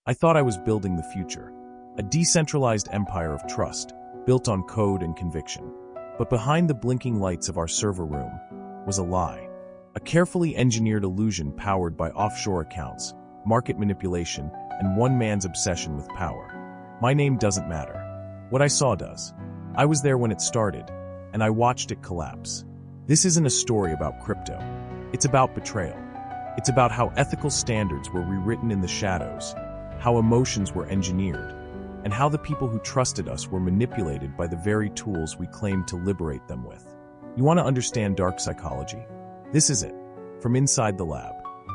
I thought I was building the future, a decentralized empire of trust, built on code and conviction. But behind the blinking lights of our server room was a lie. A carefully engineered illusion powered by offshore accounts, market manipulation, and one man's obsession with power. My name doesn't matter. What I saw does. I was there when it started, and I watched it collapse. This isn't a story about crypto. It's about betrayal. It's about how ethical standards were rewritten in the shadows, how emotions were engineered, and how the people who trusted us were manipulated by the very tools we claimed to liberate them with. You want to understand dark psychology? This is it. From inside the lab.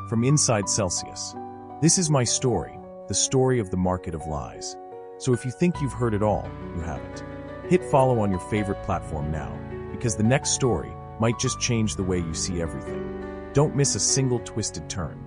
From inside Celsius. This is my story, the story of the market of lies. So if you think you've heard it all, you haven't. Hit follow on your favorite platform now, because the next story might just change the way you see everything. Don't miss a single twisted turn.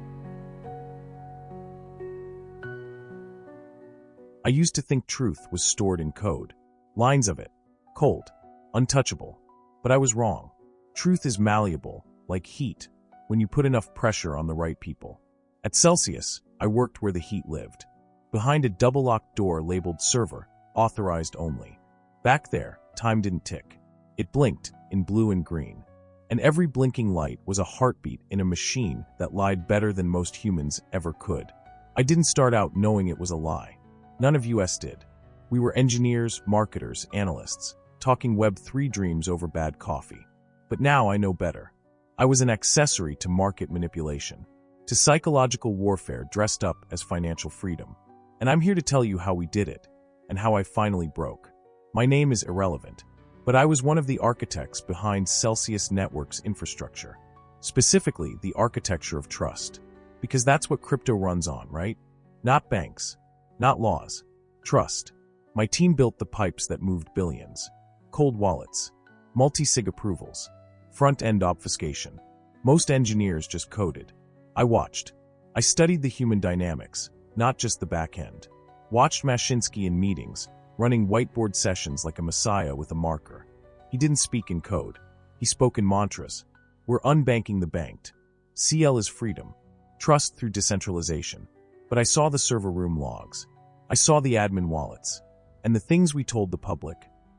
I used to think truth was stored in code. Lines of it. Cold. Untouchable. But I was wrong. Truth is malleable, like heat, when you put enough pressure on the right people. At Celsius, I worked where the heat lived. Behind a double-locked door labeled server, authorized only. Back there, time didn't tick. It blinked in blue and green. And every blinking light was a heartbeat in a machine that lied better than most humans ever could. I didn't start out knowing it was a lie. None of us did. We were engineers, marketers, analysts, talking Web3 dreams over bad coffee. But now I know better. I was an accessory to market manipulation, to psychological warfare dressed up as financial freedom. And I'm here to tell you how we did it, and how I finally broke. My name is irrelevant, but I was one of the architects behind Celsius Network's infrastructure, specifically the architecture of trust. Because that's what crypto runs on, right? Not banks, not laws. Trust. My team built the pipes that moved billions. Cold wallets, multi-sig approvals, front-end obfuscation. Most engineers just coded. I watched. I studied the human dynamics, not just the back end. Watched Mashinsky in meetings, running whiteboard sessions like a messiah with a marker. He didn't speak in code. He spoke in mantras. We're unbanking the banked. CL is freedom. Trust through decentralization. But I saw the server room logs. I saw the admin wallets. And the things we told the public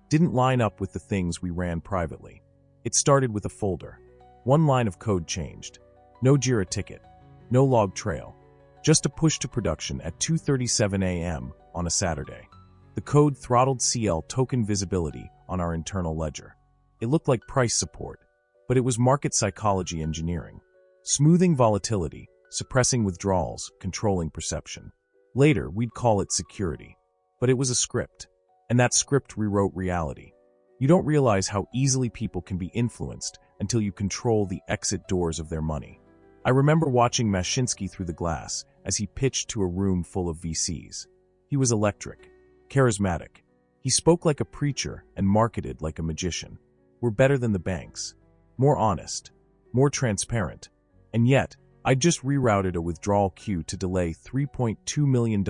didn't line up with the things we ran privately. It started with a folder. One line of code changed. No Jira ticket. No log trail. Just a push to production at 2:37 a.m. on a Saturday. The code throttled CL token visibility on our internal ledger. It looked like price support, but it was market psychology engineering. Smoothing volatility, suppressing withdrawals, controlling perception. Later, we'd call it security. But it was a script, and that script rewrote reality. You don't realize how easily people can be influenced until you control the exit doors of their money. I remember watching Mashinsky through the glass as he pitched to a room full of VCs. He was electric, charismatic. He spoke like a preacher and marketed like a magician. We're better than the banks. More honest. More transparent. And yet, I just rerouted a withdrawal queue to delay $3.2 million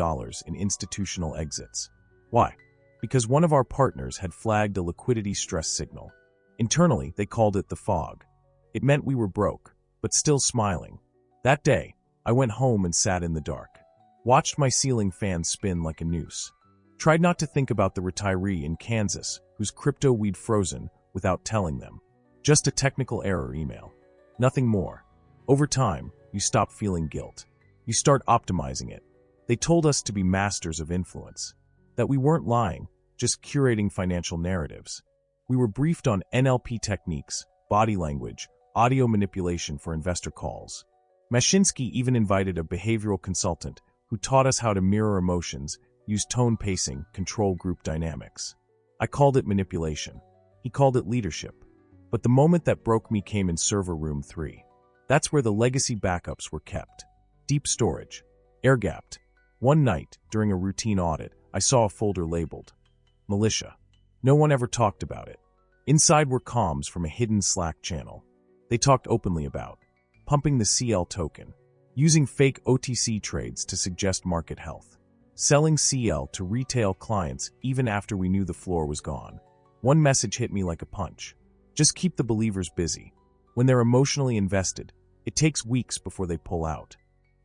in institutional exits. Why? Because one of our partners had flagged a liquidity stress signal. Internally, they called it the fog. It meant we were broke, but still smiling. That day, I went home and sat in the dark. Watched my ceiling fan spin like a noose. Tried not to think about the retiree in Kansas whose crypto we'd frozen without telling them. Just a technical error email. Nothing more. Over time, you stop feeling guilt. You start optimizing it. They told us to be masters of influence. That we weren't lying, just curating financial narratives. We were briefed on NLP techniques, body language, audio manipulation for investor calls. Mashinsky even invited a behavioral consultant who taught us how to mirror emotions, use tone pacing, control group dynamics. I called it manipulation. He called it leadership. But the moment that broke me came in server room 3. That's where the legacy backups were kept. Deep storage. Air-gapped. One night, during a routine audit, I saw a folder labeled Militia. No one ever talked about it. Inside were comms from a hidden Slack channel. They talked openly about pumping the CL token, using fake OTC trades to suggest market health, selling CL to retail clients even after we knew the floor was gone. One message hit me like a punch. Just keep the believers busy. When they're emotionally invested, it takes weeks before they pull out.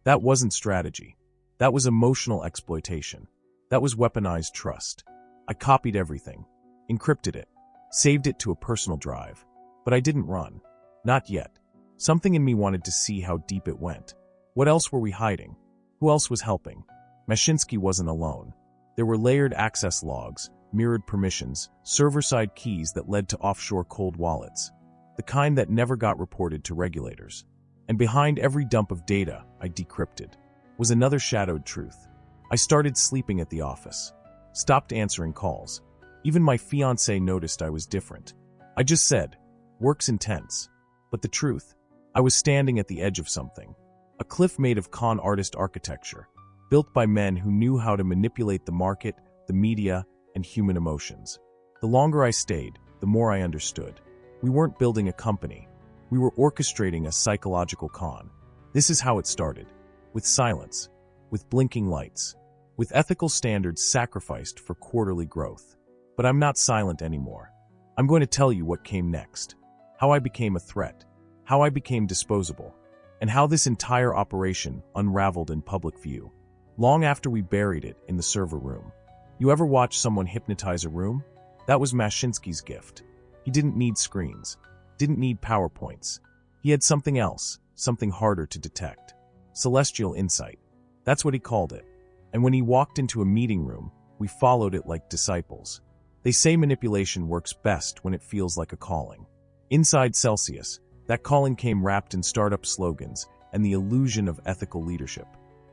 That wasn't strategy. That was emotional exploitation. That was weaponized trust. I copied everything, encrypted it, saved it to a personal drive. But I didn't run. Not yet. Something in me wanted to see how deep it went. What else were we hiding? Who else was helping? Mashinsky wasn't alone. There were layered access logs, mirrored permissions, server-side keys that led to offshore cold wallets, the kind that never got reported to regulators. And behind every dump of data I decrypted was another shadowed truth. I started sleeping at the office, stopped answering calls. Even my fiancée noticed I was different. I just said, "Work's intense." But the truth, I was standing at the edge of something. A cliff made of con artist architecture, built by men who knew how to manipulate the market, the media, and human emotions. The longer I stayed, the more I understood. We weren't building a company. We were orchestrating a psychological con. This is how it started. With silence, with blinking lights, with ethical standards sacrificed for quarterly growth. But I'm not silent anymore. I'm going to tell you what came next. How I became a threat. How I became disposable. And how this entire operation unraveled in public view. Long after we buried it in the server room. You ever watch someone hypnotize a room? That was Mashinsky's gift. He didn't need screens. Didn't need PowerPoints. He had something else, something harder to detect. Celestial insight. That's what he called it. And when he walked into a meeting room, we followed it like disciples. They say manipulation works best when it feels like a calling. Inside Celsius, that calling came wrapped in startup slogans and the illusion of ethical leadership.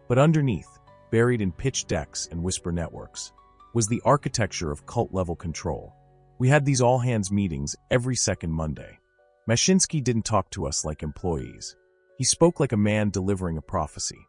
But underneath, buried in pitch decks and whisper networks, was the architecture of cult-level control. We had these all-hands meetings every second Monday. Mashinsky didn't talk to us like employees. He spoke like a man delivering a prophecy.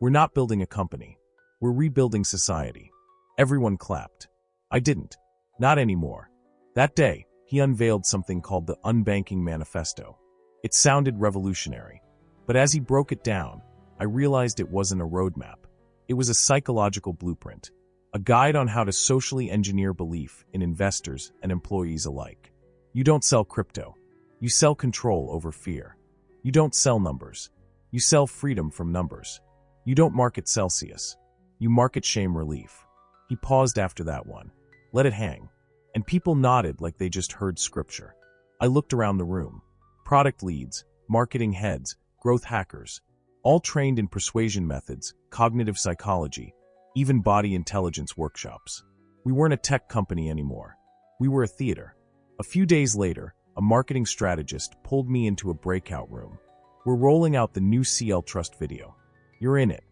We're not building a company. We're rebuilding society. Everyone clapped. I didn't. Not anymore. That day, he unveiled something called the Unbanking Manifesto. It sounded revolutionary. But as he broke it down, I realized it wasn't a roadmap. It was a psychological blueprint. A guide on how to socially engineer belief in investors and employees alike. You don't sell crypto. You sell control over fear. You don't sell numbers. You sell freedom from numbers. You don't market Celsius. You market shame relief. He paused after that one. Let it hang. And people nodded like they just heard scripture. I looked around the room. Product leads, marketing heads, growth hackers, all trained in persuasion methods, cognitive psychology, even body intelligence workshops. We weren't a tech company anymore. We were a theater. A few days later, a marketing strategist pulled me into a breakout room. We're rolling out the new CL Trust video. You're in it.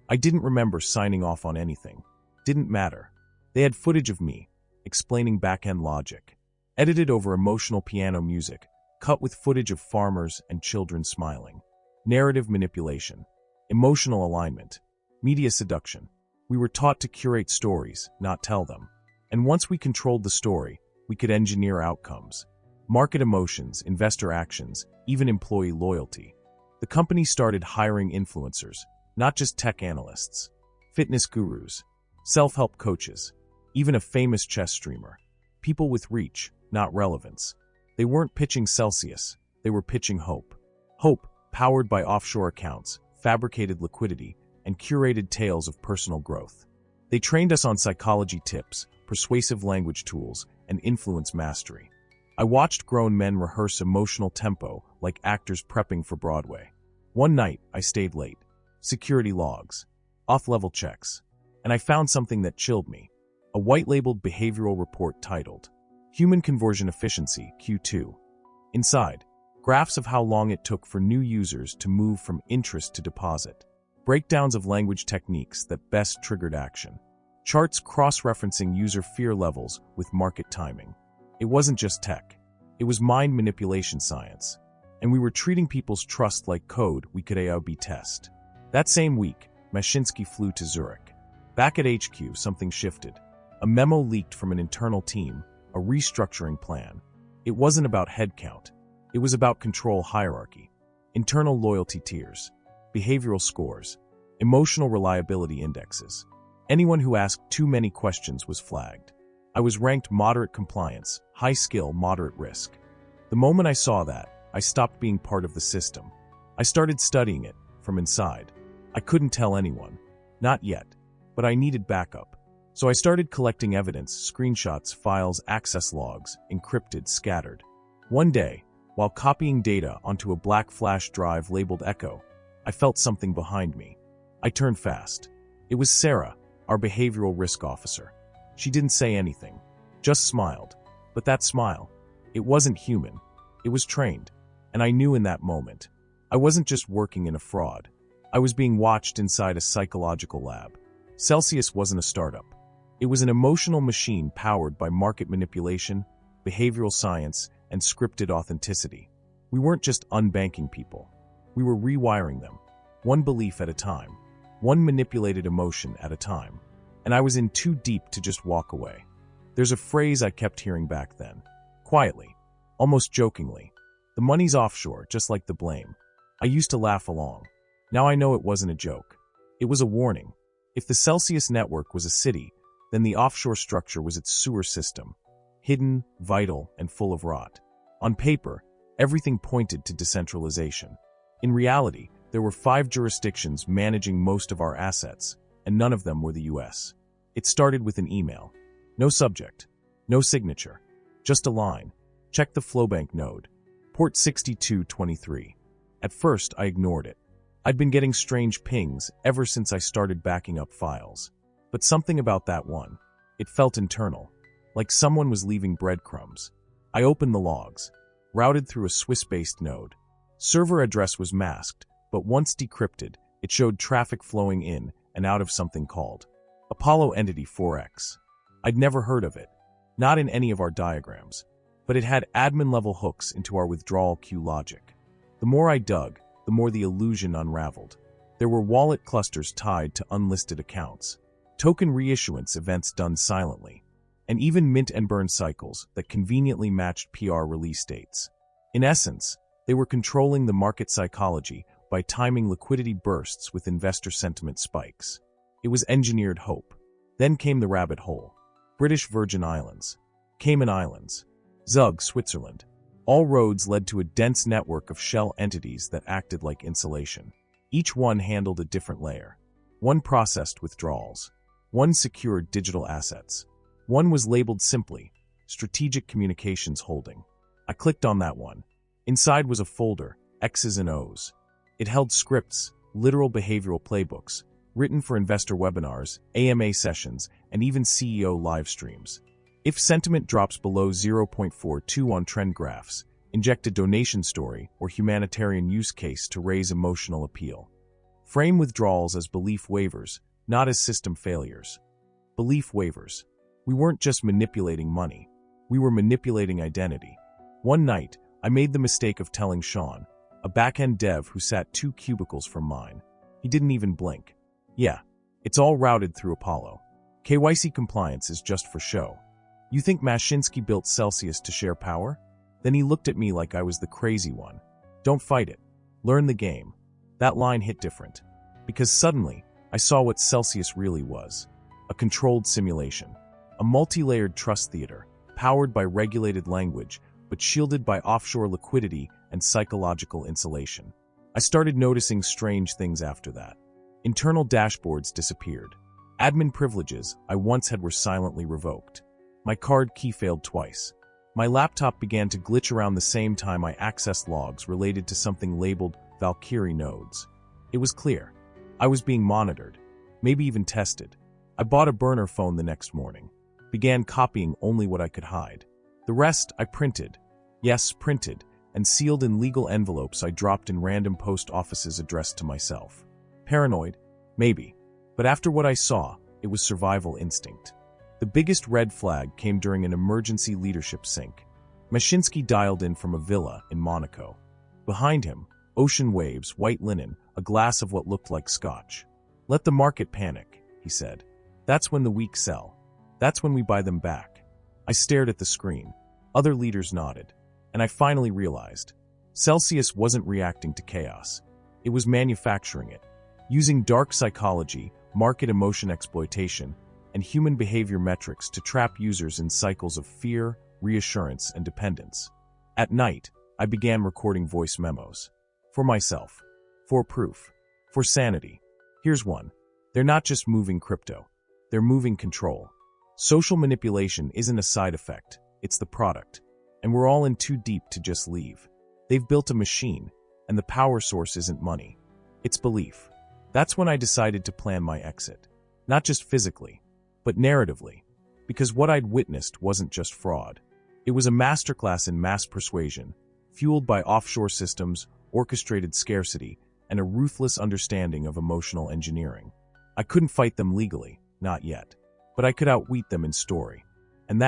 I didn't remember signing off on anything. Didn't matter. They had footage of me, explaining back-end logic, edited over emotional piano music, cut with footage of farmers and children smiling. Narrative manipulation, emotional alignment, media seduction. We were taught to curate stories, not tell them. And once we controlled the story, we could engineer outcomes. Market emotions, investor actions, even employee loyalty. The company started hiring influencers, not just tech analysts, fitness gurus, self-help coaches, even a famous chess streamer. People with reach, not relevance. They weren't pitching Celsius, they were pitching hope. Hope, powered by offshore accounts, fabricated liquidity, and curated tales of personal growth. They trained us on psychology tips, persuasive language tools, and influence mastery. I watched grown men rehearse emotional tempo like actors prepping for Broadway. One night, I stayed late. Security logs, off-level checks, and I found something that chilled me. A white-labeled behavioral report titled, Human Conversion Efficiency, Q2. Inside, graphs of how long it took for new users to move from interest to deposit. Breakdowns of language techniques that best triggered action. Charts cross-referencing user fear levels with market timing. It wasn't just tech. It was mind manipulation science. And we were treating people's trust like code we could A/B test. That same week, Mashinsky flew to Zurich. Back at HQ, something shifted. A memo leaked from an internal team, a restructuring plan. It wasn't about headcount. It was about control hierarchy, internal loyalty tiers, behavioral scores, emotional reliability indexes. Anyone who asked too many questions was flagged. I was ranked moderate compliance, high skill, moderate risk. The moment I saw that, I stopped being part of the system. I started studying it from inside. I couldn't tell anyone. Not yet, but I needed backup. So I started collecting evidence, screenshots, files, access logs, encrypted, scattered. One day, while copying data onto a black flash drive labeled Echo, I felt something behind me. I turned fast. It was Sarah, our behavioral risk officer. She didn't say anything, just smiled. But that smile, it wasn't human. It was trained. And I knew in that moment, I wasn't just working in a fraud. I was being watched inside a psychological lab. Celsius wasn't a startup. It was an emotional machine powered by market manipulation, behavioral science, and scripted authenticity. We weren't just unbanking people. We were rewiring them, one belief at a time, one manipulated emotion at a time. And I was in too deep to just walk away. There's a phrase I kept hearing back then, quietly, almost jokingly. The money's offshore, just like the blame. I used to laugh along. Now I know it wasn't a joke. It was a warning. If the Celsius network was a city, then the offshore structure was its sewer system, hidden, vital, and full of rot. On paper, everything pointed to decentralization. In reality, there were 5 jurisdictions managing most of our assets, and none of them were the US. It started with an email. No subject, no signature, just a line. Check the Flowbank node. Port 6223. At first, I ignored it. I'd been getting strange pings ever since I started backing up files. But something about that one, it felt internal, like someone was leaving breadcrumbs. I opened the logs, routed through a Swiss-based node. Server address was masked, but once decrypted, it showed traffic flowing in and out of something called Apollo Entity 4X. I'd never heard of it, not in any of our diagrams, but it had admin-level hooks into our withdrawal queue logic. The more I dug, the more the illusion unraveled. There were wallet clusters tied to unlisted accounts, token reissuance events done silently, and even mint and burn cycles that conveniently matched PR release dates. In essence, they were controlling the market psychology by timing liquidity bursts with investor sentiment spikes. It was engineered hope. Then came the rabbit hole. British Virgin Islands, Cayman Islands, Zug, Switzerland. All roads led to a dense network of shell entities that acted like insulation. Each one handled a different layer. One processed withdrawals. One secured digital assets. One was labeled simply, Strategic Communications Holding. I clicked on that one. Inside was a folder, X's and O's. It held scripts, literal behavioral playbooks, written for investor webinars, AMA sessions, and even CEO live streams. If sentiment drops below 0.42 on trend graphs, inject a donation story or humanitarian use case to raise emotional appeal. Frame withdrawals as belief waivers, not as system failures. Belief waivers. We weren't just manipulating money. We were manipulating identity. One night, I made the mistake of telling Sean, a back-end dev who sat 2 cubicles from mine. He didn't even blink. Yeah, it's all routed through Apollo. KYC compliance is just for show. You think Mashinsky built Celsius to share power? Then he looked at me like I was the crazy one. Don't fight it. Learn the game. That line hit different. Because suddenly, I saw what Celsius really was. A controlled simulation. A multi-layered trust theater, powered by regulated language, but shielded by offshore liquidity and psychological insulation. I started noticing strange things after that. Internal dashboards disappeared. Admin privileges I once had were silently revoked. My card key failed twice. My laptop began to glitch around the same time I accessed logs related to something labeled Valkyrie nodes. It was clear. I was being monitored, maybe even tested. I bought a burner phone the next morning, began copying only what I could hide. The rest I printed. Yes, printed, and sealed in legal envelopes I dropped in random post offices addressed to myself. Paranoid? Maybe. But after what I saw, it was survival instinct. The biggest red flag came during an emergency leadership sync. Mashinsky dialed in from a villa in Monaco. Behind him, ocean waves, white linen, a glass of what looked like scotch. Let the market panic, he said. That's when the weak sell. That's when we buy them back. I stared at the screen. Other leaders nodded. And I finally realized. Celsius wasn't reacting to chaos. It was manufacturing it. Using dark psychology, market emotion exploitation, and human behavior metrics to trap users in cycles of fear, reassurance, and dependence. At night, I began recording voice memos. For myself. For proof. For sanity. Here's one. They're not just moving crypto. They're moving control. Social manipulation isn't a side effect, it's the product. And we're all in too deep to just leave. They've built a machine, and the power source isn't money. It's belief. That's when I decided to plan my exit. Not just physically, but narratively. Because what I'd witnessed wasn't just fraud. It was a masterclass in mass persuasion, fueled by offshore systems, orchestrated scarcity, and a ruthless understanding of emotional engineering. I couldn't fight them legally, not yet. But I could outwit them in story. And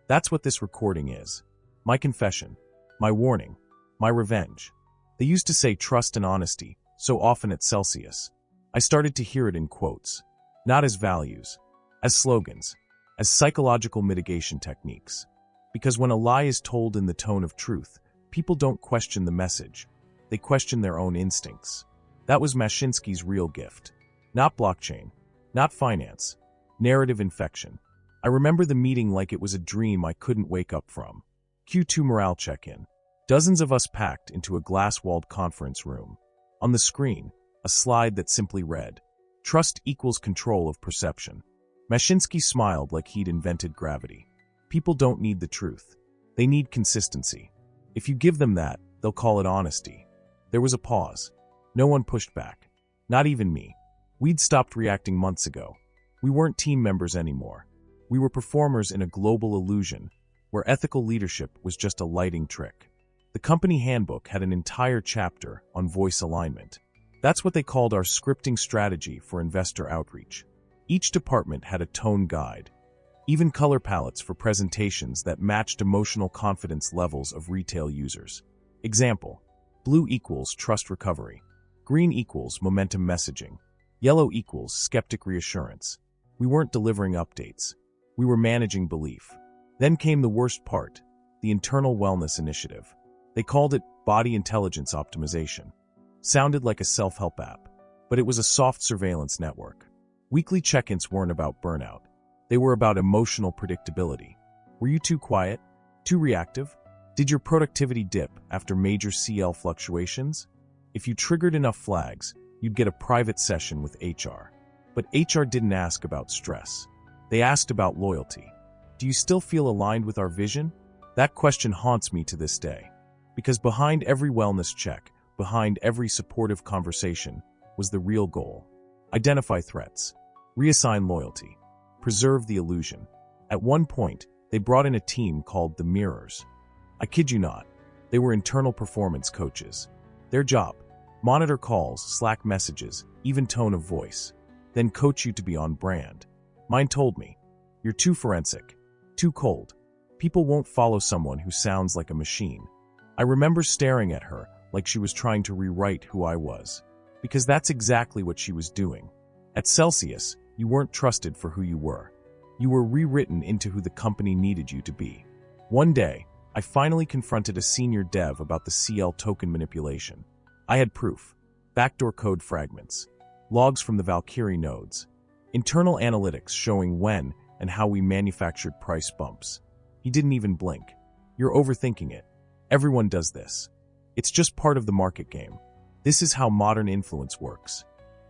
that's what this recording is. My confession, my warning, my revenge. They used to say trust and honesty so often at Celsius. I started to hear it in quotes, not as values, as slogans, as psychological mitigation techniques. Because when a lie is told in the tone of truth, people don't question the message. They question their own instincts. That was Mashinsky's real gift. Not blockchain, not finance, narrative infection. I remember the meeting like it was a dream I couldn't wake up from. Q2 morale check-in. Dozens of us packed into a glass-walled conference room. On the screen, a slide that simply read, "Trust equals control of perception." Mashinsky smiled like he'd invented gravity. People don't need the truth. They need consistency. If you give them that, they'll call it honesty. There was a pause. No one pushed back. Not even me. We'd stopped reacting months ago. We weren't team members anymore. We were performers in a global illusion, where ethical leadership was just a lighting trick. The company handbook had an entire chapter on voice alignment. That's what they called our scripting strategy for investor outreach. Each department had a tone guide, even color palettes for presentations that matched emotional confidence levels of retail users. Example: blue equals trust recovery, green equals momentum messaging, yellow equals skeptic reassurance. We weren't delivering updates. We were managing belief. Then came the worst part, the internal wellness initiative. They called it body intelligence optimization. Sounded like a self-help app, but it was a soft surveillance network. Weekly check-ins weren't about burnout. They were about emotional predictability. Were you too quiet? Too reactive? Did your productivity dip after major CL fluctuations? If you triggered enough flags, you'd get a private session with HR. But HR didn't ask about stress. They asked about loyalty. Do you still feel aligned with our vision? That question haunts me to this day. Because behind every wellness check, behind every supportive conversation, was the real goal. Identify threats. Reassign loyalty. Preserve the illusion. At one point, they brought in a team called the Mirrors. I kid you not. They were internal performance coaches. Their job: monitor calls, Slack messages, even tone of voice. Then coach you to be on brand. Mine told me, "You're too forensic. Too cold. People won't follow someone who sounds like a machine." I remember staring at her like she was trying to rewrite who I was. Because that's exactly what she was doing. At Celsius, you weren't trusted for who you were. You were rewritten into who the company needed you to be. One day, I finally confronted a senior dev about the CL token manipulation. I had proof. Backdoor code fragments. Logs from the Valkyrie nodes. Internal analytics showing when and how we manufactured price bumps. He didn't even blink. You're overthinking it. Everyone does this. It's just part of the market game. This is how modern influence works.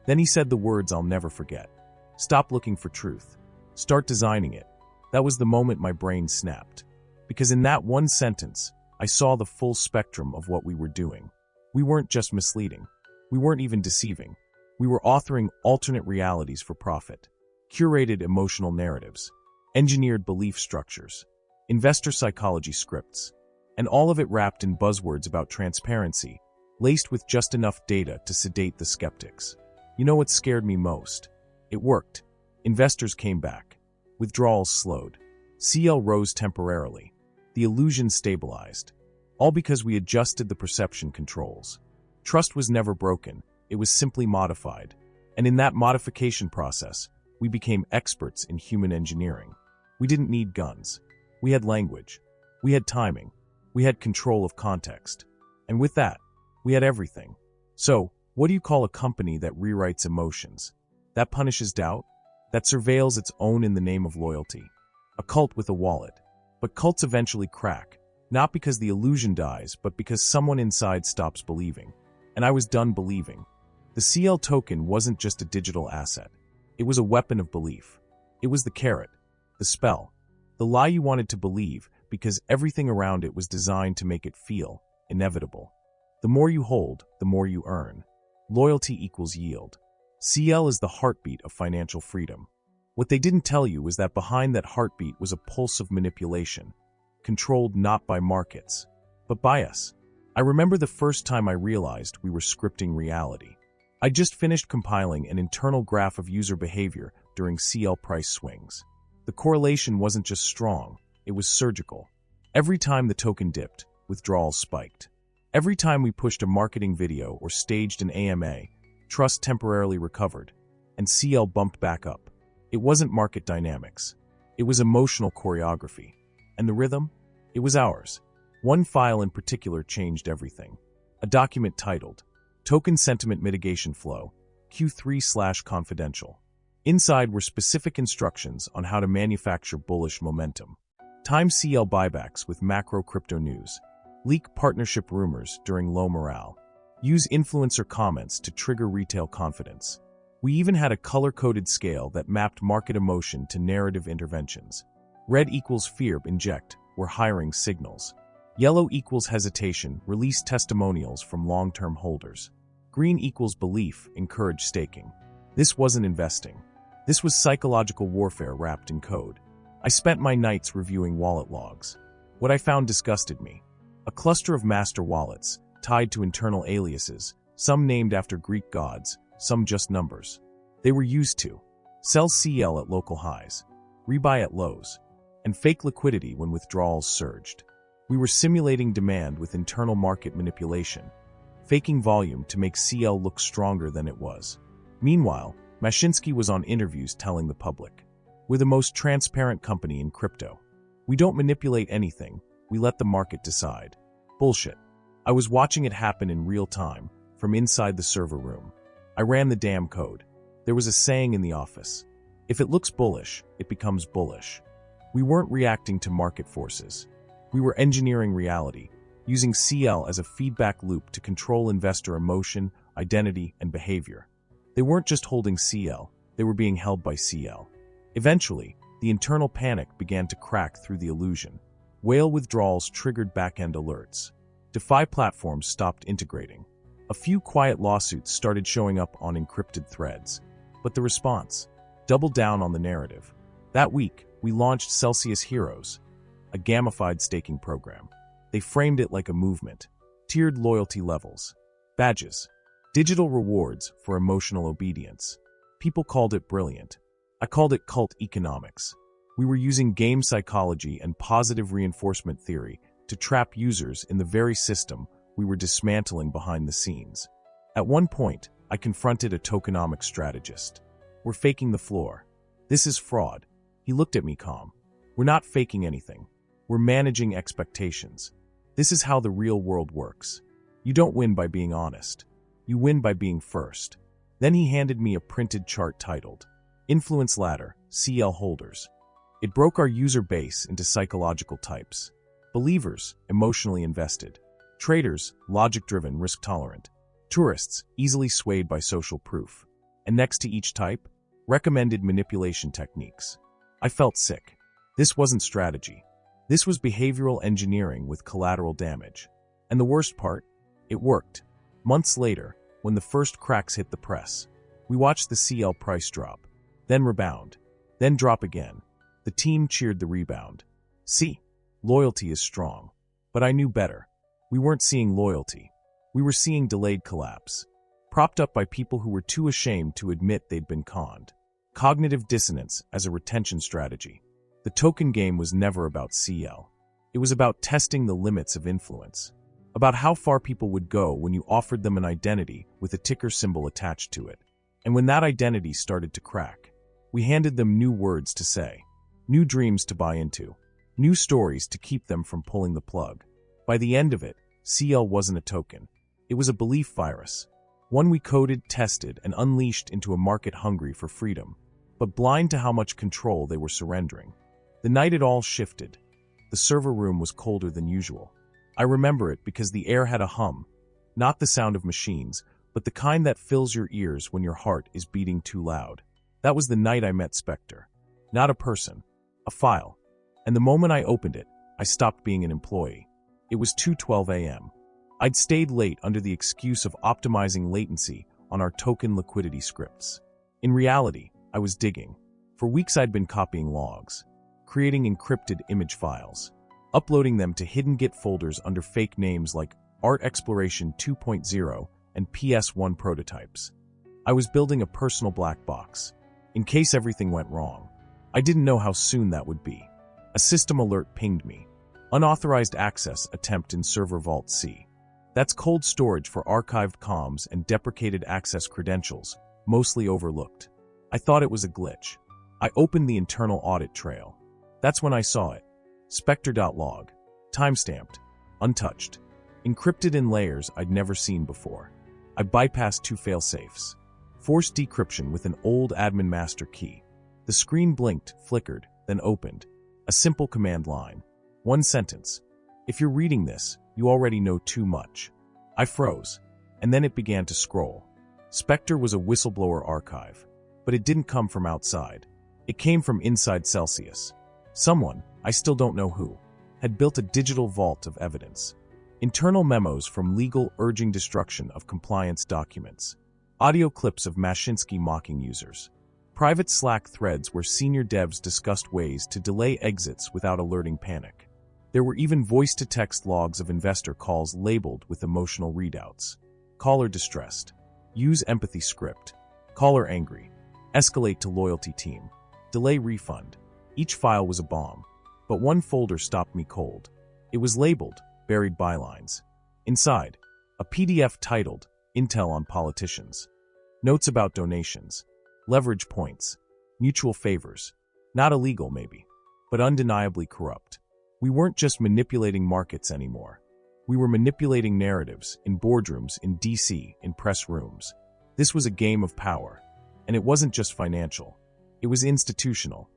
Then he said the words I'll never forget. Stop looking for truth. Start designing it. That was the moment my brain snapped. Because in that one sentence, I saw the full spectrum of what we were doing. We weren't just misleading. We weren't even deceiving. We were authoring alternate realities for profit. Curated emotional narratives. Engineered belief structures. Investor psychology scripts. And all of it wrapped in buzzwords about transparency, laced with just enough data to sedate the skeptics. You know what scared me most? It worked. Investors came back. Withdrawals slowed. CL rose temporarily. The illusion stabilized. All because we adjusted the perception controls. Trust was never broken. It was simply modified. And in that modification process, we became experts in human engineering. We didn't need guns. We had language. We had timing. We had control of context. And with that, we had everything. So, what do you call a company that rewrites emotions? That punishes doubt? That surveils its own in the name of loyalty? A cult with a wallet. But cults eventually crack, not because the illusion dies, but because someone inside stops believing. And I was done believing. The CL token wasn't just a digital asset. It was a weapon of belief. It was the carrot, the spell, the lie you wanted to believe because everything around it was designed to make it feel inevitable. The more you hold, the more you earn. Loyalty equals yield. CL is the heartbeat of financial freedom. What they didn't tell you was that behind that heartbeat was a pulse of manipulation, controlled not by markets, but by us. I remember the first time I realized we were scripting reality. I just finished compiling an internal graph of user behavior during CL price swings. The correlation wasn't just strong, it was surgical. Every time the token dipped, withdrawals spiked. Every time we pushed a marketing video or staged an AMA, trust temporarily recovered, and CL bumped back up. It wasn't market dynamics. It was emotional choreography. And the rhythm? It was ours. One file in particular changed everything. A document titled, Token Sentiment Mitigation Flow, Q3/confidential. Inside were specific instructions on how to manufacture bullish momentum. Time CL buybacks with macro crypto news. Leak partnership rumors during low morale. Use influencer comments to trigger retail confidence. We even had a color-coded scale that mapped market emotion to narrative interventions. Red equals fear, inject, we're hiring signals. Yellow equals hesitation, release testimonials from long-term holders. Green equals belief, encourage staking. This wasn't investing. This was psychological warfare wrapped in code. I spent my nights reviewing wallet logs. What I found disgusted me. A cluster of master wallets, tied to internal aliases, some named after Greek gods, some just numbers. They were used to sell CL at local highs, rebuy at lows, and fake liquidity when withdrawals surged. We were simulating demand with internal market manipulation, faking volume to make CL look stronger than it was. Meanwhile, Mashinsky was on interviews telling the public, "We're the most transparent company in crypto. We don't manipulate anything, we let the market decide." Bullshit. I was watching it happen in real time, from inside the server room. I ran the damn code. There was a saying in the office, if it looks bullish, it becomes bullish. We weren't reacting to market forces. We were engineering reality, using CL as a feedback loop to control investor emotion, identity, and behavior. They weren't just holding CL, they were being held by CL. Eventually, the internal panic began to crack through the illusion. Whale withdrawals triggered back-end alerts. DeFi platforms stopped integrating. A few quiet lawsuits started showing up on encrypted threads. But the response? Doubled down on the narrative. That week, we launched Celsius Heroes, a gamified staking program. They framed it like a movement. Tiered loyalty levels. Badges. Digital rewards for emotional obedience. People called it brilliant. I called it cult economics. We were using game psychology and positive reinforcement theory to trap users in the very system we were dismantling behind the scenes. At one point, I confronted a tokenomics strategist. "We're faking the floor. This is fraud." He looked at me calm. "We're not faking anything. We're managing expectations. This is how the real world works. You don't win by being honest. You win by being first." Then he handed me a printed chart titled, Influence Ladder, CL Holders. It broke our user base into psychological types. Believers, emotionally invested. Traders, logic-driven, risk-tolerant. Tourists, easily swayed by social proof. And next to each type, recommended manipulation techniques. I felt sick. This wasn't strategy. This was behavioral engineering with collateral damage. And the worst part? It worked. Months later, when the first cracks hit the press, we watched the CL price drop, then rebound, then drop again. The team cheered the rebound. See, loyalty is strong. But I knew better. We weren't seeing loyalty. We were seeing delayed collapse, propped up by people who were too ashamed to admit they'd been conned. Cognitive dissonance as a retention strategy. The token game was never about CL. It was about testing the limits of influence. About how far people would go when you offered them an identity with a ticker symbol attached to it. And when that identity started to crack, we handed them new words to say, new dreams to buy into, new stories to keep them from pulling the plug. By the end of it, CL wasn't a token. It was a belief virus. One we coded, tested, and unleashed into a market hungry for freedom, but blind to how much control they were surrendering. The night it all shifted. The server room was colder than usual. I remember it because the air had a hum, not the sound of machines, but the kind that fills your ears when your heart is beating too loud. That was the night I met Spectre. Not a person, a file. And the moment I opened it, I stopped being an employee. It was 2:12 a.m. I'd stayed late under the excuse of optimizing latency on our token liquidity scripts. In reality, I was digging. For weeks I'd been copying logs, creating encrypted image files, uploading them to hidden Git folders under fake names like Art Exploration 2.0 and PS1 prototypes. I was building a personal black box, in case everything went wrong. I didn't know how soon that would be. A system alert pinged me. Unauthorized access attempt in server Vault C. That's cold storage for archived comms and deprecated access credentials, mostly overlooked. I thought it was a glitch. I opened the internal audit trail. That's when I saw it. Spectre.log. Timestamped. Untouched. Encrypted in layers I'd never seen before. I bypassed 2 failsafes. Forced decryption with an old admin master key. The screen blinked, flickered, then opened. A simple command line. 1 sentence. If you're reading this, you already know too much. I froze, and then it began to scroll. Spectre was a whistleblower archive, but it didn't come from outside. It came from inside Celsius. Someone, I still don't know who, had built a digital vault of evidence. Internal memos from legal urging destruction of compliance documents. Audio clips of Mashinsky mocking users. Private Slack threads where senior devs discussed ways to delay exits without alerting panic. There were even voice-to-text logs of investor calls labeled with emotional readouts. Caller distressed. Use empathy script. Caller angry. Escalate to loyalty team. Delay refund. Each file was a bomb. But one folder stopped me cold. It was labeled, buried bylines. Inside, a PDF titled, Intel on Politicians. Notes about donations. Leverage points. Mutual favors. Not illegal, maybe, but undeniably corrupt. We weren't just manipulating markets anymore. We were manipulating narratives in boardrooms, in DC, in press rooms. This was a game of power. And it wasn't just financial. It was institutional.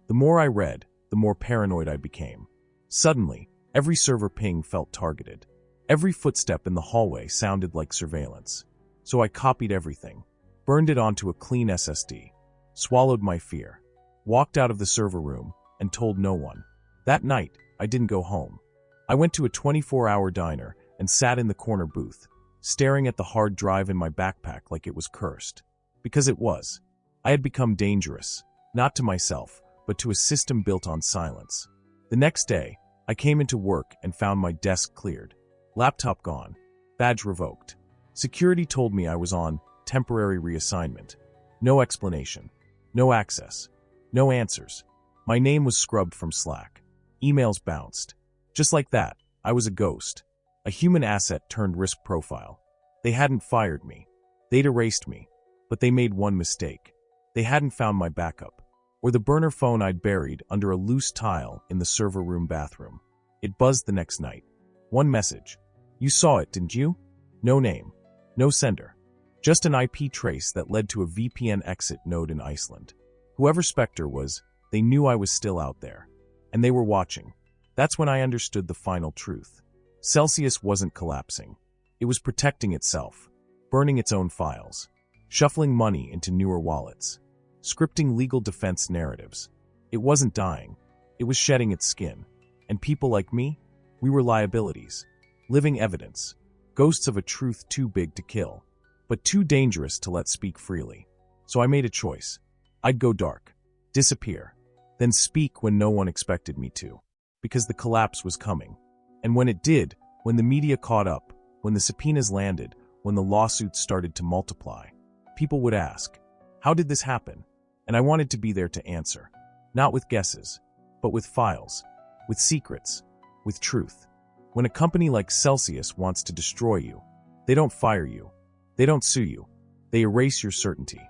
The more I read, the more paranoid I became. Suddenly, every server ping felt targeted. Every footstep in the hallway sounded like surveillance. So I copied everything, burned it onto a clean SSD, swallowed my fear, walked out of the server room, and told no one. That night, I didn't go home. I went to a 24-hour diner and sat in the corner booth, staring at the hard drive in my backpack like it was cursed. Because it was. I had become dangerous, not to myself, but to a system built on silence. The next day, I came into work and found my desk cleared. Laptop gone. Badge revoked. Security told me I was on temporary reassignment. No explanation. No access. No answers. My name was scrubbed from Slack. Emails bounced. Just like that, I was a ghost. A human asset turned risk profile. They hadn't fired me. They'd erased me. But they made one mistake. They hadn't found my backup, or the burner phone I'd buried under a loose tile in the server room bathroom. It buzzed the next night. One message. You saw it, didn't you? No name. No sender. Just an IP trace that led to a VPN exit node in Iceland. Whoever Spectre was, they knew I was still out there. And they were watching. That's when I understood the final truth. Celsius wasn't collapsing. It was protecting itself, burning its own files, shuffling money into newer wallets, scripting legal defense narratives. It wasn't dying. It was shedding its skin. And people like me, we were liabilities, living evidence, ghosts of a truth too big to kill, but too dangerous to let speak freely. So I made a choice. I'd go dark, disappear, then speak when no one expected me to, because the collapse was coming. And when it did, when the media caught up, when the subpoenas landed, when the lawsuits started to multiply, people would ask, how did this happen? And I wanted to be there to answer, not with guesses, but with files, with secrets, with truth. When a company like Celsius wants to destroy you, they don't fire you, they don't sue you, they erase your certainty.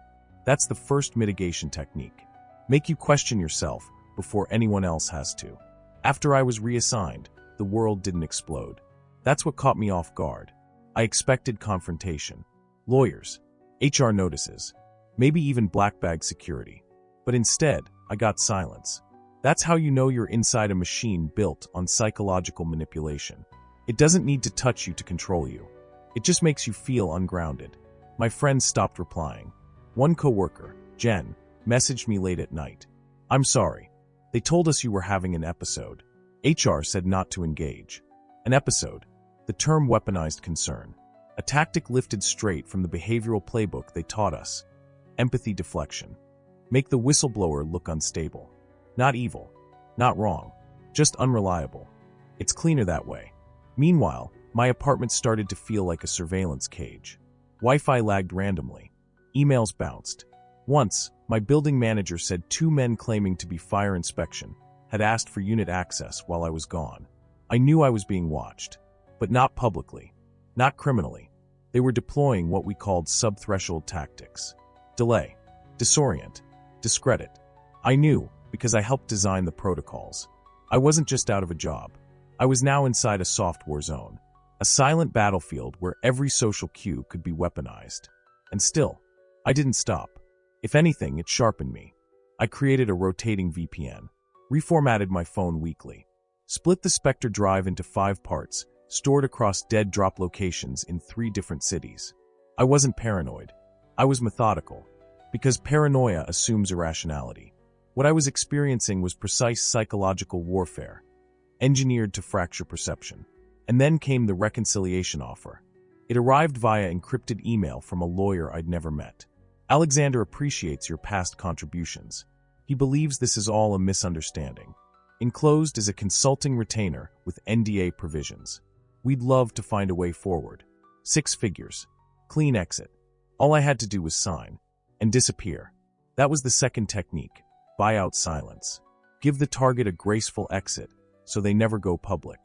That's the first mitigation technique. Make you question yourself before anyone else has to. After I was reassigned, the world didn't explode. That's what caught me off guard. I expected confrontation, lawyers, HR notices, maybe even black bag security. But instead, I got silence. That's how you know you're inside a machine built on psychological manipulation. It doesn't need to touch you to control you. It just makes you feel ungrounded. My friends stopped replying. One coworker, Jen, messaged me late at night. I'm sorry. They told us you were having an episode. HR said not to engage. An episode. The term weaponized concern. A tactic lifted straight from the behavioral playbook they taught us. Empathy deflection. Make the whistleblower look unstable. Not evil. Not wrong. Just unreliable. It's cleaner that way. Meanwhile, my apartment started to feel like a surveillance cage. Wi-Fi lagged randomly. Emails bounced. Once, my building manager said 2 men claiming to be fire inspection had asked for unit access while I was gone. I knew I was being watched, but not publicly, not criminally. They were deploying what we called sub-threshold tactics. Delay, disorient, discredit. I knew because I helped design the protocols. I wasn't just out of a job. I was now inside a soft war zone, a silent battlefield where every social cue could be weaponized. And still, I didn't stop. If anything, it sharpened me. I created a rotating VPN, reformatted my phone weekly, split the Spectre drive into 5 parts, stored across dead drop locations in 3 different cities. I wasn't paranoid. I was methodical, because paranoia assumes irrationality. What I was experiencing was precise psychological warfare, engineered to fracture perception. And then came the reconciliation offer. It arrived via encrypted email from a lawyer I'd never met. Alexander appreciates your past contributions. He believes this is all a misunderstanding. Enclosed is a consulting retainer with NDA provisions. We'd love to find a way forward. 6 figures. Clean exit. All I had to do was sign. And disappear. That was the second technique. Buy out silence. Give the target a graceful exit, so they never go public.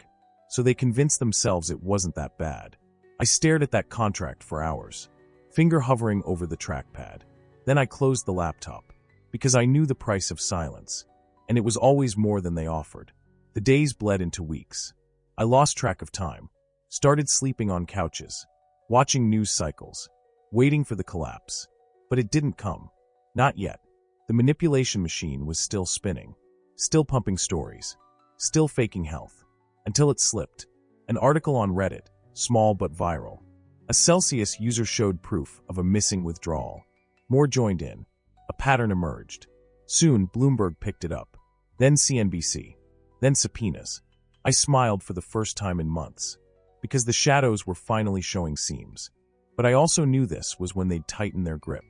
So they convince themselves it wasn't that bad. I stared at that contract for hours, finger hovering over the trackpad. Then I closed the laptop, because I knew the price of silence, and it was always more than they offered. The days bled into weeks. I lost track of time, started sleeping on couches, watching news cycles, waiting for the collapse. But it didn't come. Not yet. The manipulation machine was still spinning, still pumping stories, still faking health, until it slipped. An article on Reddit, small but viral. A Celsius user showed proof of a missing withdrawal. More joined in. A pattern emerged. Soon, Bloomberg picked it up. Then CNBC. Then subpoenas. I smiled for the first time in months, because the shadows were finally showing seams. But I also knew this was when they'd tighten their grip,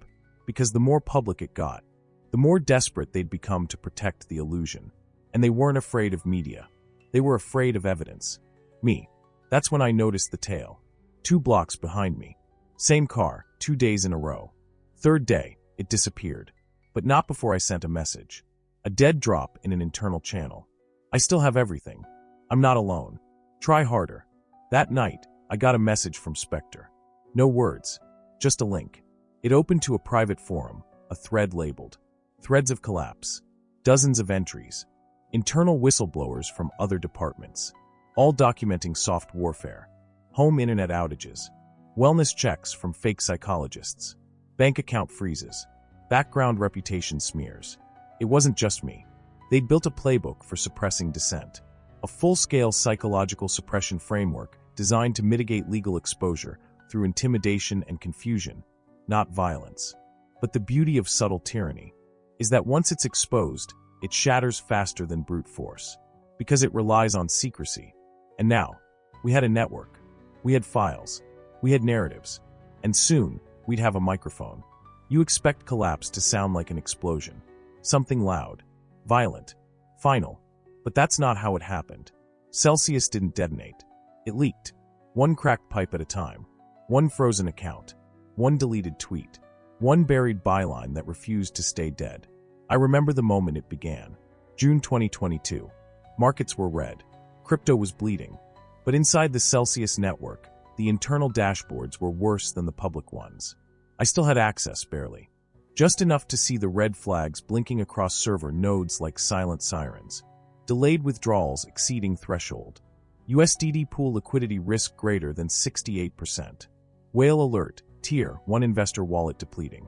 because the more public it got, the more desperate they'd become to protect the illusion. And they weren't afraid of media. They were afraid of evidence. Me. That's when I noticed the tail. 2 blocks behind me. Same car, 2 days in a row. 3rd day, it disappeared. But not before I sent a message. A dead drop in an internal channel. I still have everything. I'm not alone. Try harder. That night, I got a message from Spectre. No words, just a link. It opened to a private forum, a thread labeled Threads of Collapse. Dozens of entries. Internal whistleblowers from other departments. All documenting soft warfare. Home internet outages. Wellness checks from fake psychologists. Bank account freezes. Background reputation smears. It wasn't just me. They'd built a playbook for suppressing dissent. A full-scale psychological suppression framework designed to mitigate legal exposure through intimidation and confusion, not violence. But the beauty of subtle tyranny is that once it's exposed, it shatters faster than brute force, because it relies on secrecy. And now, we had a network. We had files. We had narratives. And soon, we'd have a microphone. You expect collapse to sound like an explosion. Something loud, violent, final. But that's not how it happened. Celsius didn't detonate. It leaked. 1 cracked pipe at a time. 1 frozen account. 1 deleted tweet. 1 buried byline that refused to stay dead. I remember the moment it began. June 2022. Markets were red. Crypto was bleeding. But inside the Celsius network, the internal dashboards were worse than the public ones. I still had access, barely. Just enough to see the red flags blinking across server nodes like silent sirens. Delayed withdrawals exceeding threshold. USDT pool liquidity risk greater than 68%. Whale alert, tier 1 investor wallet depleting.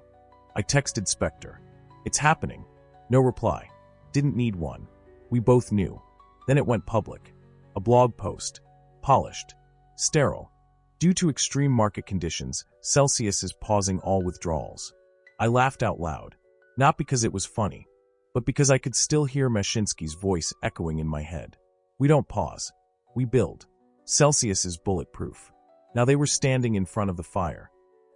I texted Spectre. It's happening. No reply. Didn't need one. We both knew. Then it went public. A blog post. Polished. Sterile. Due to extreme market conditions, Celsius is pausing all withdrawals. I laughed out loud. Not because it was funny, but because I could still hear Mashinsky's voice echoing in my head. We don't pause. We build. Celsius is bulletproof. Now they were standing in front of the fire,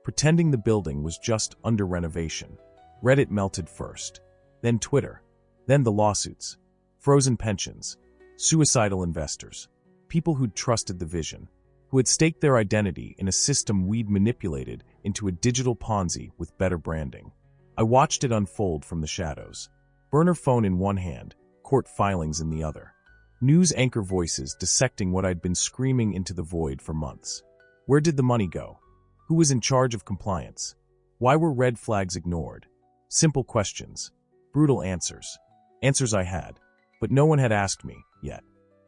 pretending the building was just under renovation. Reddit melted first, then Twitter, then the lawsuits, frozen pensions, suicidal investors, people who'd trusted the vision, who had staked their identity in a system we'd manipulated into a digital Ponzi with better branding. I watched it unfold from the shadows. Burner phone in one hand, court filings in the other. News anchor voices dissecting what I'd been screaming into the void for months. Where did the money go? Who was in charge of compliance? Why were red flags ignored? Simple questions. Brutal answers. Answers I had, but no one had asked me yet.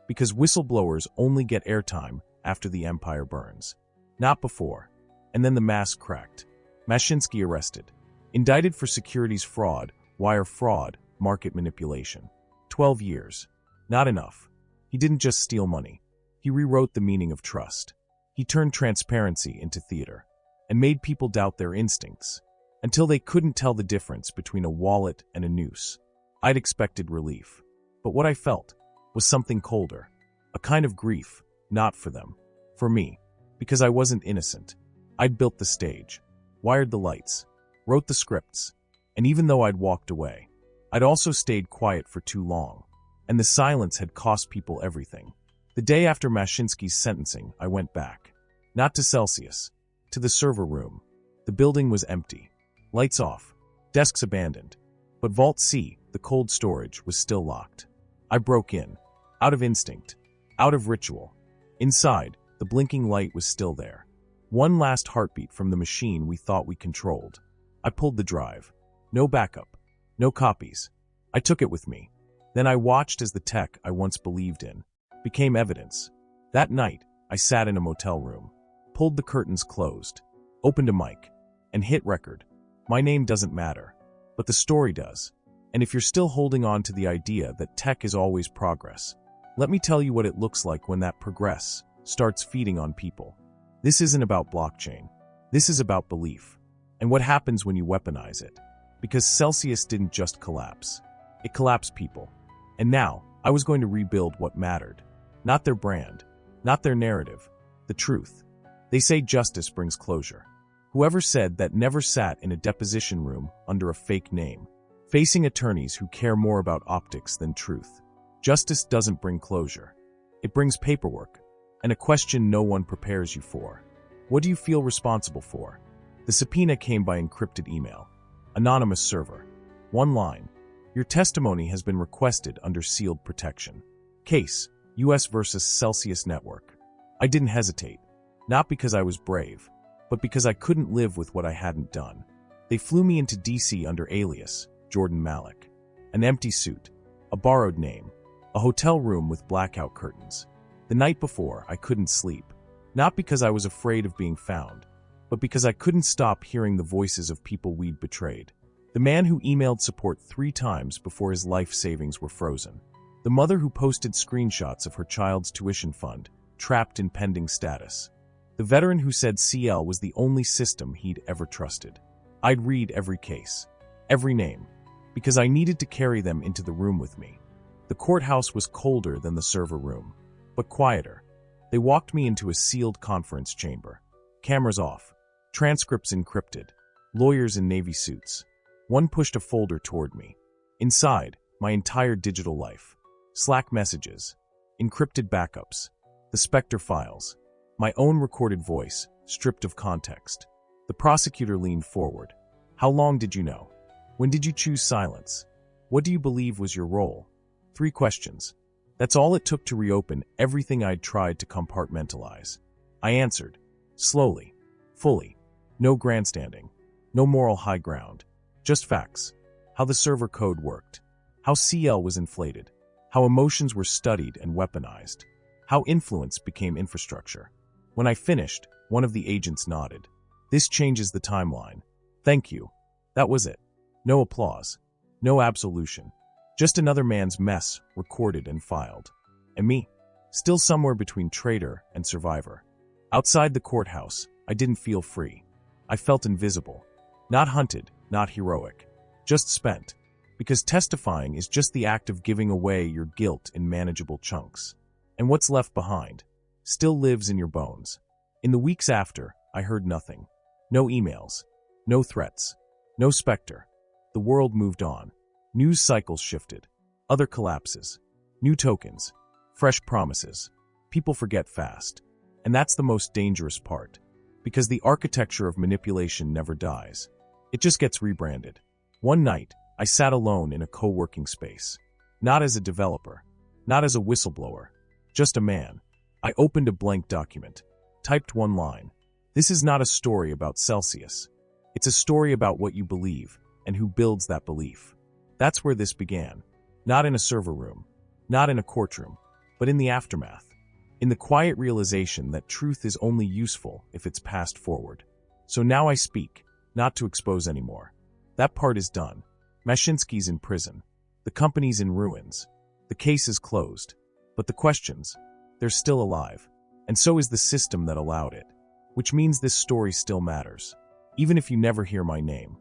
Because whistleblowers only get airtime after the empire burns. Not before. And then the mask cracked. Mashinsky arrested. Indicted for securities fraud, wire fraud, market manipulation. 12 years. Not enough. He didn't just steal money. He rewrote the meaning of trust. He turned transparency into theater and made people doubt their instincts until they couldn't tell the difference between a wallet and a noose. I'd expected relief, but what I felt was something colder, a kind of grief, not for them, for me, because I wasn't innocent. I'd built the stage, wired the lights, wrote the scripts, and even though I'd walked away, I'd also stayed quiet for too long, and the silence had cost people everything. The day after Mashinsky's sentencing, I went back. Not to Celsius, to the server room. The building was empty. Lights off. Desks abandoned. But Vault C, the cold storage, was still locked. I broke in. Out of instinct. Out of ritual. Inside, the blinking light was still there. One last heartbeat from the machine we thought we controlled. I pulled the drive. No backup. No copies. I took it with me. Then I watched as the tech I once believed in became evidence. That night, I sat in a motel room, pulled the curtains closed, opened a mic, and hit record. My name doesn't matter, but the story does. And if you're still holding on to the idea that tech is always progress, let me tell you what it looks like when that progress starts feeding on people. This isn't about blockchain. This is about belief. And what happens when you weaponize it. Because Celsius didn't just collapse. It collapsed people. And now, I was going to rebuild what mattered. Not their brand. Not their narrative. The truth. They say justice brings closure. Whoever said that never sat in a deposition room under a fake name, facing attorneys who care more about optics than truth. Justice doesn't bring closure. It brings paperwork, and a question no one prepares you for. What do you feel responsible for? The subpoena came by encrypted email. Anonymous server. One line. Your testimony has been requested under sealed protection. Case, U.S. versus Celsius Network. I didn't hesitate. Not because I was brave, but because I couldn't live with what I hadn't done. They flew me into D.C. under alias, Jordan Malik. An empty suit. A borrowed name. A hotel room with blackout curtains. The night before, I couldn't sleep. Not because I was afraid of being found, but because I couldn't stop hearing the voices of people we'd betrayed. The man who emailed support 3 times before his life savings were frozen. The mother who posted screenshots of her child's tuition fund, trapped in pending status. The veteran who said CL was the only system he'd ever trusted. I'd read every case, every name, because I needed to carry them into the room with me. The courthouse was colder than the server room, but quieter. They walked me into a sealed conference chamber. Cameras off, transcripts encrypted, lawyers in navy suits. One pushed a folder toward me. Inside, my entire digital life. Slack messages, encrypted backups, the Spectre files, my own recorded voice, stripped of context. The prosecutor leaned forward. How long did you know? When did you choose silence? What do you believe was your role? 3 questions. That's all it took to reopen everything I'd tried to compartmentalize. I answered. Slowly. Fully. No grandstanding. No moral high ground. Just facts. How the server code worked. How CL was inflated. How emotions were studied and weaponized. How influence became infrastructure. When I finished, one of the agents nodded. This changes the timeline. Thank you. That was it. No applause. No absolution. Just another man's mess, recorded and filed. And me, still somewhere between traitor and survivor. Outside the courthouse, I didn't feel free. I felt invisible. Not hunted, not heroic. just spent. Because testifying is just the act of giving away your guilt in manageable chunks. And what's left behind still lives in your bones. In the weeks after, I heard nothing. No emails, no threats, no specter. The world moved on. News cycles shifted. Other collapses. New tokens. Fresh promises. People forget fast. And that's the most dangerous part. Because the architecture of manipulation never dies. It just gets rebranded. One night, I sat alone in a co-working space. Not as a developer. Not as a whistleblower. Just a man. I opened a blank document. Typed one line. This is not a story about Celsius. It's a story about what you believe and who builds that belief. That's where this began. Not in a server room. Not in a courtroom. But in the aftermath. In the quiet realization that truth is only useful if it's passed forward. So now I speak, not to expose anymore. That part is done. Mashinsky's in prison. The company's in ruins. The case is closed. But the questions, they're still alive. And so is the system that allowed it. Which means this story still matters. Even if you never hear my name.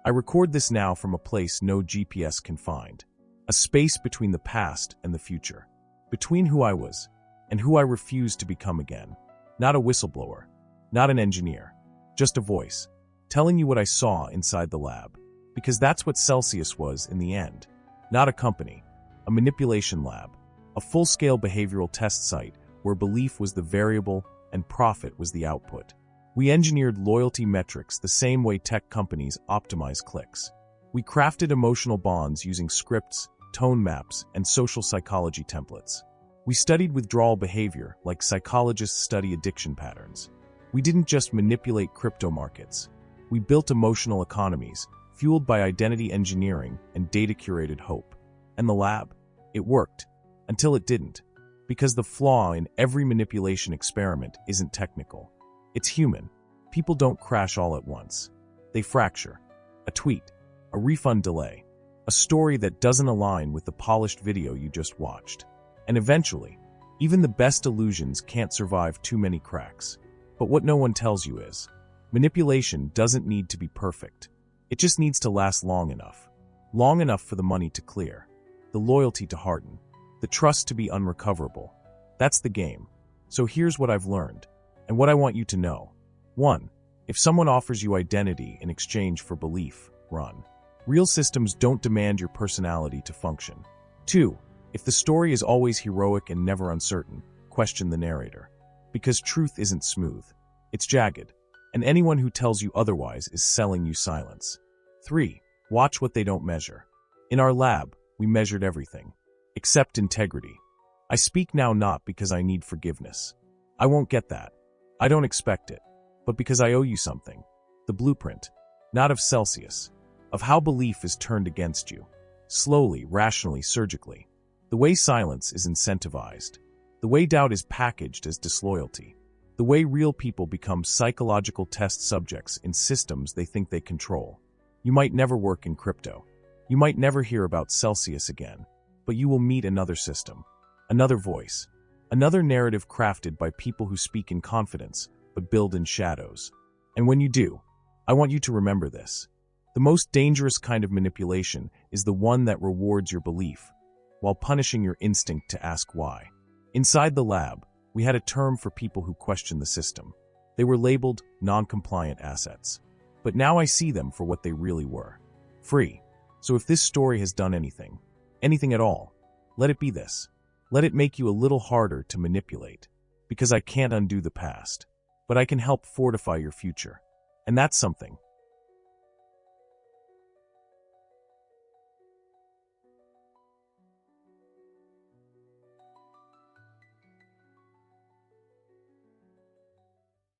I record this now from a place no GPS can find. A space between the past and the future. Between who I was and who I refused to become again. Not a whistleblower. Not an engineer. Just a voice. Telling you what I saw inside the lab. Because that's what Celsius was in the end. Not a company. A manipulation lab. A full-scale behavioral test site where belief was the variable and profit was the output. We engineered loyalty metrics the same way tech companies optimize clicks. We crafted emotional bonds using scripts, tone maps, and social psychology templates. We studied withdrawal behavior like psychologists study addiction patterns. We didn't just manipulate crypto markets. We built emotional economies, fueled by identity engineering and data-curated hope. And the lab? It worked. Until it didn't. Because the flaw in every manipulation experiment isn't technical. It's human. People don't crash all at once. They fracture. A tweet. A refund delay. A story that doesn't align with the polished video you just watched. And eventually, even the best illusions can't survive too many cracks. But what no one tells you is, manipulation doesn't need to be perfect. It just needs to last long enough. Long enough for the money to clear. The loyalty to harden. The trust to be unrecoverable. That's the game. So here's what I've learned, and what I want you to know. 1. If someone offers you identity in exchange for belief, run. Real systems don't demand your personality to function. 2. If the story is always heroic and never uncertain, question the narrator. Because truth isn't smooth. It's jagged. And anyone who tells you otherwise is selling you silence. 3. Watch what they don't measure. In our lab, we measured everything. Except integrity. I speak now not because I need forgiveness. I won't get that. I don't expect it. But because I owe you something. The blueprint. Not of Celsius. Of how belief is turned against you. Slowly, rationally, surgically. The way silence is incentivized. The way doubt is packaged as disloyalty. The way real people become psychological test subjects in systems they think they control. You might never work in crypto. You might never hear about Celsius again. But you will meet another system, another voice, another narrative crafted by people who speak in confidence, but build in shadows. And when you do, I want you to remember this. The most dangerous kind of manipulation is the one that rewards your belief, while punishing your instinct to ask why. Inside the lab, we had a term for people who question the system. They were labeled non-compliant assets. But now I see them for what they really were. Free. So if this story has done anything at all, let it be this. Let it make you a little harder to manipulate. Because I can't undo the past. But I can help fortify your future. And that's something.